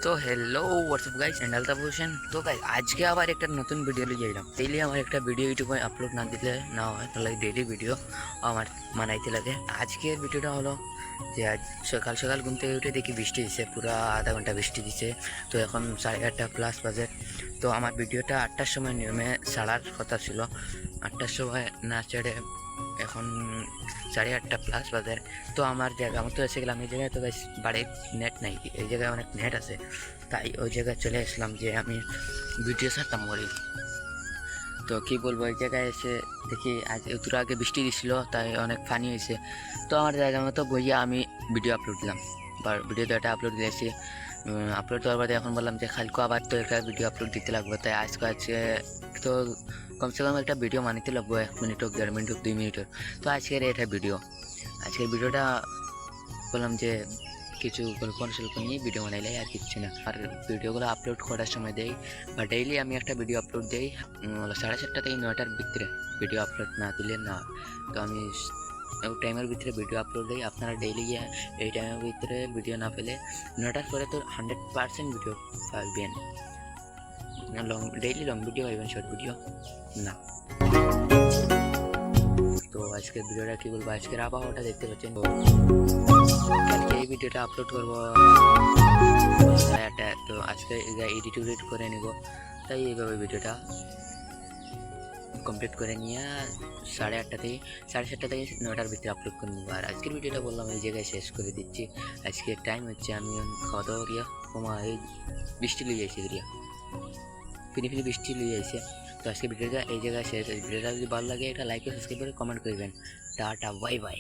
তো hello WhatsApp guys and আলতা ভূষণ। তো গাইস আজকে আবার একটা নতুন ভিডিও লিয়ে যাইলাম। ডেইলি আমার একটা ভিডিও ইউটিউবে আপলোড না দিলে না হয়, তাহলে ডেইলি ভিডিও আমার মানাইতে লাগে। আজকের ভিডিওটা হলো যে আজ সকাল সকাল ঘুম থেকে উঠে দেখি বৃষ্টি দিচ্ছে, পুরো আধা ঘন্টা বৃষ্টি দিচ্ছে। তো এখন 8:30 প্লাস বাজে। তো আমার ভিডিওটা 8টার সময় নিয়মে ছাড়ার কথা ছিল, 8টার সময় না ছেড়ে এখন 8:30 প্লাস বাজে। তো আমার জায়গা মতো এসে গেলাম এই জায়গায়। তো বেশ বাড়ির নেট নাই, এই জায়গায় অনেক নেট আছে, তাই ওই জায়গায় চলে আসলাম যে আমি ভিডিও ছাড়তাম বলি। তো কী বলবো, এই জায়গায় এসে দেখি আজ একটু আগে বৃষ্টি দিছিল, তাই অনেক ফানি হয়েছে। তো আমার জায়গা মতো বইয়া আমি ভিডিও আপলোড দিলাম, বা ভিডিও একটা আপলোড দিয়েছি। আপলোড দেওয়ার পরে এখন বললাম যে কালকে আবার তো একটা ভিডিও আপলোড দিতে লাগবে, তাই আজকে তো কমসে কম একটা ভিডিও মানিতে লাগবো 1 মিনিট হোক, 1.5 মিনিট হোক, 2 মিনিট হোক। তো আজকের এটা আজকের ভিডিওটা বললাম যে কিছু গল্প স্বল্প নিয়ে ভিডিও বানাইলাই, আর কিচ্ছু না। আর ভিডিওগুলো আপলোড করার সময় দেই বা ডেইলি আমি একটা ভিডিও আপলোড দিই 7:30 থেকে 9টার ভিতরে। ভিডিও আপলোড না দিলে না, তো আমি ওই টাইমের ভিতরে ভিডিও আপলোড দিই। আপনারা ডেইলি গিয়ে এই টাইমের ভিতরে ভিডিও না পেলে 9টার পরে তো 100% ভিডিও পাবেন। ডেইলি লং ভিডিও পাইবেন, শর্ট ভিডিও না। তো আজকের ভিডিওটা কী বলবো, আজকের আবহাওয়াটা দেখতে পাচ্ছেন। কালকে এই ভিডিওটা আপলোড করবো 9:30, তো আজকে এডিট করে নিব, তাই এইভাবে ভিডিওটা কমপ্লিট করে নিয়ে 8:30 থেকে 7:30 থেকে 9টার ভিতরে আপলোড করে নেবো। আর আজকের ভিডিওটা বললাম এই জায়গায় শেষ করে দিচ্ছি। আজকের টাইম হচ্ছে আমি খাওয়া দাওয়া করিয়া এই বৃষ্টি লইয়া আইসি করিয়া ফিনি বৃষ্টি লইয়া আইসে। তো আজকে ভিডিওটা এই জায়গায় শেষ। ভিডিওটা যদি ভালো লাগে একটা লাইক ও সাবস্ক্রাইব করে কমেন্ট করবেন। Tata bye bye.